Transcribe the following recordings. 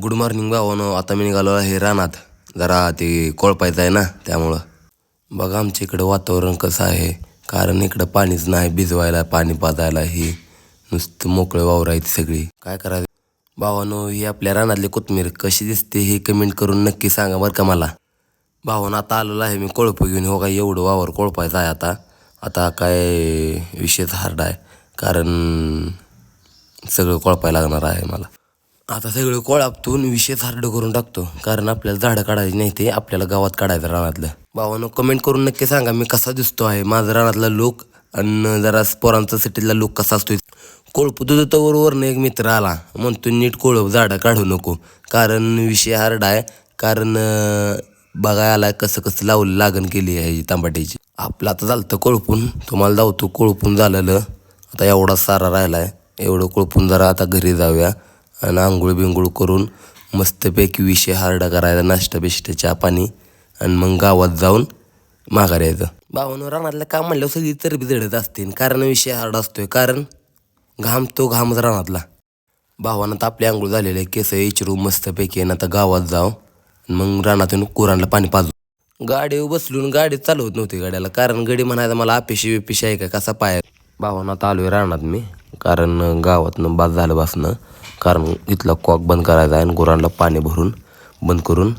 Good morning भावानो. आता मी निघालो आहे रानात. जरा ते कोळपायचं आहे ना, त्यामुळं बघा आमच्या इकडं वातावरण कसं आहे. कारण इकडं पाणीच नाही भिजवायला, पाणी पाजायला. ही नुसतं मोकळं वावरायची सगळी. काय करायचं भावानो. ही आपल्या रानातली कोथमीर कशी दिसते हे कमेंट करून नक्की सांगा बरं का मला. भावानं आता आलेलं आहे मी कोळप घेऊन. हो काय एवढं वावर कोळपायचं आहे आता. आता काय विषयच हार्ड आहे. कारण सगळं कोळपायला लागणार आहे मला. आता सगळं कोळापतून विषयच हार्ड करून टाकतो. कारण आपल्याला झाडं काढायची नाही, ते आपल्याला गावात काढायचं रानातलं. भावानं कमेंट करून नक्की सांगा मी कसा दिसतो आहे, माझा रानातला लुक आणि जरा पोरांचा सिटीतला लुक कसा असतो. कोळपत होतं तर वरनं एक मित्र आला, म्हणतो नीट कोळप झाडं काढू नको. कारण विषय हार्ड आहे. कारण बघायला आलाय कसं कसं लावलं लागण केली आहे तांबाट्याची. आपलं आता झालं तर कोळपून, तुम्हाला धावतो कोळपून झालेलं. आता एवढा सारा राहिला आहे. एवढं कोळपून जरा आता घरी जाऊया आणि आंघोळ बिंघोळ करून मस्तपैकी विषय हार्डा करायचा, नाश्ता बिष्टा चहा पाणी, आणि मग गावात जाऊन माघार यायचं. भावानं रानातलं काम म्हणल्यावर सगळी चरबी जडत असते. कारण विषय हार्ड असतोय. कारण घामच रानातला. भावानं तर आपली आंघोळ झालेलं आहे, केस इचरू मस्तपैकी आणि आता गावात जाऊ मग रानातून कुरांना पाणी पाजू. गाडीवर बसलून गाडी चालवत नव्हती गाड्याला. कारण गडी म्हणायचं मला आपेशी बिपेशी आहे का कसा पाय. भावानं आता आलोय रानात मी. कारण गावातनं बाद झालं बसणं. कारण इथला कॉक बंद करायचा आहे आणि गुरांना पाणी भरून बंद करून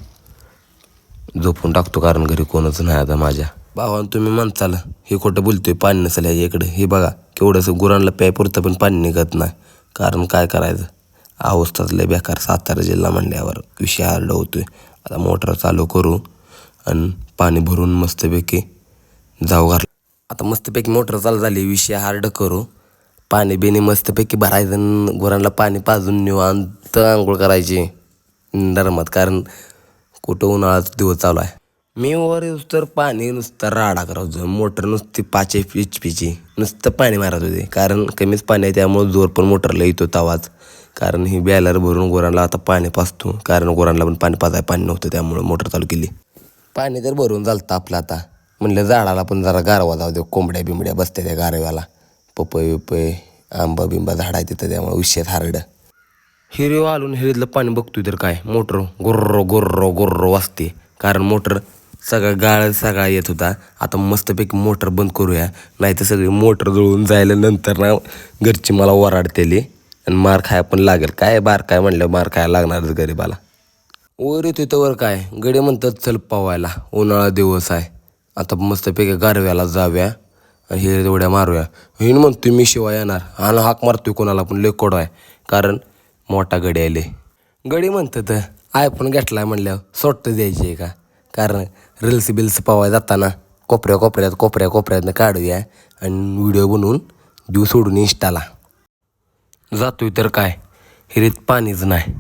झोपून टाकतो. कारण घरी कोणच नाही आता माझ्या. भावानं तुम्ही म्हणताल हे खोटं बोलतोय, पाणी नसेल ह्याच्या इकडे. हे बघा केवढंसं गुरांना प्यायपुरतं पण पाणी निघत नाही. कारण काय करायचं, अवस्थाच लय बेकार. सातारा जिल्हा म्हणल्यावर विषय हार्ड होतोय. आता मोटर चालू करू आणि पाणी भरून मस्तपैकी जाऊ घरला. आता मस्तपैकी मोटर चालू झाली, विषय हार्ड करू. पाणी बिणी मस्तपैकी भरायचं, गुरांना पाणी पाजून निवांत आंघोळ करायची नरमात. कारण कुठं उन्हाळ्याचा दिवस चालू आहे. मी वर येऊस तर पाणी नुसतं राडा करायचं. मोटर नुसती 5 HP नुसतं पाणी मारत होते. कारण कमीच पाणी आहे त्यामुळे जोर पण मोटरला येतो तवाच. कारण ही बॅलर भरून गुरांना आता पाणी पाजतो. कारण गुरांना पण पाणी पाणी नव्हतं त्यामुळे मोटर चालू केली. पाणी तर भरून चालतं आपलं आता. म्हणलं झाडाला पण जरा गारवा जाऊ दे, कोंबड्या बिंबड्या बसते त्या गारव्याला. पपई बिपई आंबा बिंबा झाड आहे तिथं, त्यामुळे विषय हार्ड. हिरव आलून हिरीतलं पाणी बघतोय तर काय मोटर गोर्रो वाजते. कारण मोटर सगळा गाळ सगळा येत होता. आता मस्तपैकी मोटर बंद करूया, नाही तर सगळी मोटर जळून जायला नंतर ना घरची मला वराडतेली आणि मार खाया पण लागेल. काय बार काय म्हणलं मार खायला लागणारच गरीबाला. वर येतो तर वर काय गडे म्हणतात चल पवायला, उन्हाळा दिवस आहे. आता मस्तपैकी गारव्याला जाऊया आणि हे एवढ्या मारूया. हिन म्हणतोय मी शिवाय येणार आणि हाक मारतोय कोणाला पण लेकोड आहे. कारण मोठा गडी आले. गडी म्हणतात iPhone घेतलाय म्हणल्यावर सोट्ट द्यायची आहे का. कारण रील्स बिल्स पवाय जाताना कोपऱ्यातनं काढूया आणि व्हिडिओ बनवून देऊ सोडून इंस्टाला. जातोय तर काय हिरीत पाणीच नाही.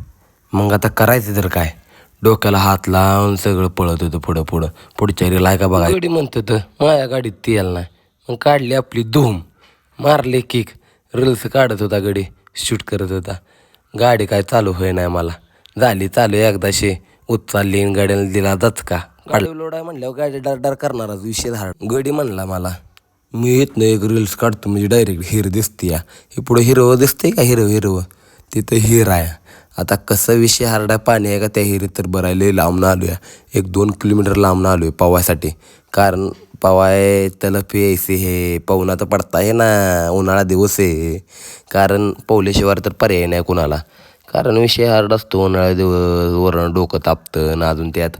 मग आता करायचं तर काय, डोक्याला हात लावून सगळं पळत होतं पुढच्या रील आहे का बघा. गडी म्हणतात माझ्या गाडीत तेल नाही. मग काढली आपली धूम, मारले किक, रील्स काढत होता गडी, शूट करत होता. गाडी काय चालू होय नाही मला. झाली चालू एकदाशी उचलली गाड्याला दिला दचका. गाडी लोड आहे म्हणल्यावर गाडी डर करणारच विषय हार्ड. गडी म्हणला मला मी येत नाही एक रील्स काढतो म्हणजे डायरेक्ट हिर दिसते या. हे पुढं हिरवं दिसतंय का हिरवं तिथं हिर आहे. आता कसं विषय हार्डा पाणी आहे का त्या हिरीत तर बरं आहे. लय लांबनं आलो या, 1-2 किलोमीटर लांबनं आलो आहे पवायसाठी. कारण पवाय त्याला प्यायचे हे पवना तर पडता आहे ना, उन्हाळा दिवस आहे. कारण पवल्याशिवाय तर पर्याय नाही कुणाला. कारण विषय हार्ड असतो उन्हाळा दिवस. वरण डोकं तापतं ना, अजून त्यात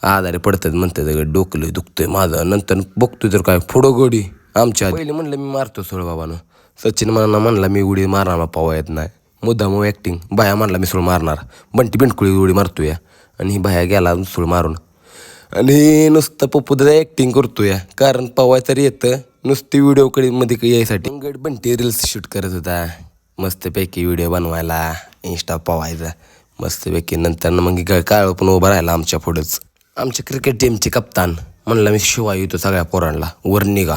आजारी पडतात म्हणतात. डोकं दुखतंय माझं. नंतर बघतोय तर काय पुढं गडी आमच्या पहिले म्हणलं मी मारतो सोड बाबानं. सचिन म्हणला मी उडी मारणार पवा येत नाही. मुद्दाम ॲक्टिंग. बाया म्हणला मी सोड मारणार. बंटी बिंटकुळी उडी मारतोय आणि ही बाया गेला सोड मारून. आणि नुसतं पप्पूदा ॲक्टिंग करतोय. कारण पवाय तर येतं नुसती व्हिडिओ मध्ये यायसाठी. गड बंटी रील्स शूट करत होता मस्तपैकी व्हिडिओ बनवायला, इंस्टा पवायचा मस्तपैकी. नंतर मग काळ पण उभं राहिला आमच्या पुढंच. आमच्या क्रिकेट टीमचे कप्तान म्हणलं मी शिवाय येतो सगळ्या पोरांना वर निघा.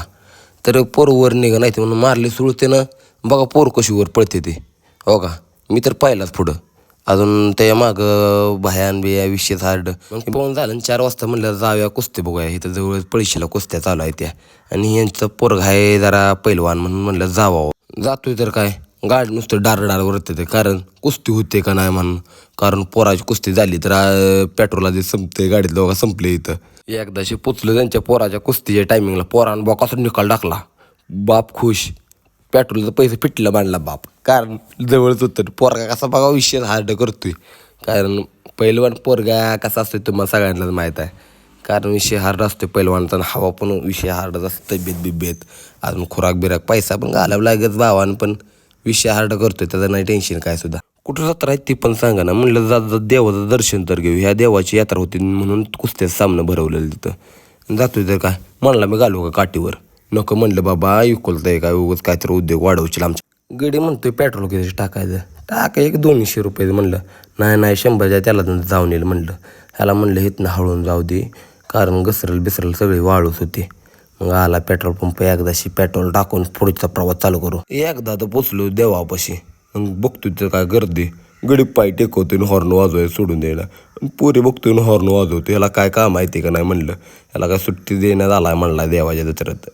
तर पोर वर निघा नाही ते म्हणून मारले सुळते ना. बघा पोर कशी वर पळते ते. हो का, मी तर पाहिलाच पुढं. अजून त्या मागं भयान बिया विषय हार्ड. मग पाहून झालं 4 वाजता म्हणलं जाऊया कुस्ती बघूया. इथं जवळ पळशीला कुस्त्या चालू आहे त्या. आणि यांचं पोरग आहे जरा पैलवान म्हणून म्हणलं जावं. जातोय तर काय गाडी नुसतं डार वरते ते, कारण कुस्ती होते का नाही म्हणून. कारण पोराची कुस्ती झाली तर पेट्रोल आधी संपते, गाडीत दोघा संपले इथं. एकदाशी पोचलो त्यांच्या पोराच्या कुस्तीच्या टायमिंगला, पोरानं बॉकाचा निकाल टाकला. बाप खुश, पेट्रोलचं पैसे फिटलं मांडला बाप, कारण जवळच होतं. पोरगा कसा बघा विषय हार्ड करतोय, कारण पहिलवान पोरगा कसा असतोय तुम्हाला सगळ्यांनाच माहीत आहे. कारण विषय हार्ड असतो पहिलवानचा, हवा पण विषय हार्डच असतो. तब्येत अजून खुराक बिराक पैसा पण घालावं लागेल भावानं, पण विषय हार्ड करतोय त्याचं नाही टेन्शन काय सुद्धा. कुठं जत्रा आहे ती पण सांगा ना. म्हणलं जात देवाचं दर्शन तर घेऊ, ह्या देवाची यात्रा होती म्हणून कुस्त्याचं सामनं भरवलेलं तिथं. जातोय तर काय म्हणला मी घालू का काठीवर, नको म्हणलं बाबा इकुलतंय काय उगाच काहीतरी उद्योग वाढवशील आमच्या. गडी म्हणतोय पेट्रोल किती टाकायचं, टाका एक 200 रुपये म्हणलं. नाही 100 त्याला जाऊन येईल म्हणलं. ह्याला म्हणलं इथनं हळून जाऊ दे, कारण घसरल सगळी वाळूच होती. मग आला पेट्रोल पंप, एकदाशी पेट्रोल टाकून पुढचा प्रवास चालू करू. एकदा तर पोचलो देवापाशी, मग बघतोय तर काय गर्दी, गडी पाय टेकवतोय हॉर्न वाजवाय सोडून द्यायला. पोरी बघतोय हॉर्न वाजवतो, ह्याला काय काम माहिती का नाही म्हणलं. ह्याला काय सुट्टी देण्यात आलाय म्हणला देवाच्या दसऱ्यात.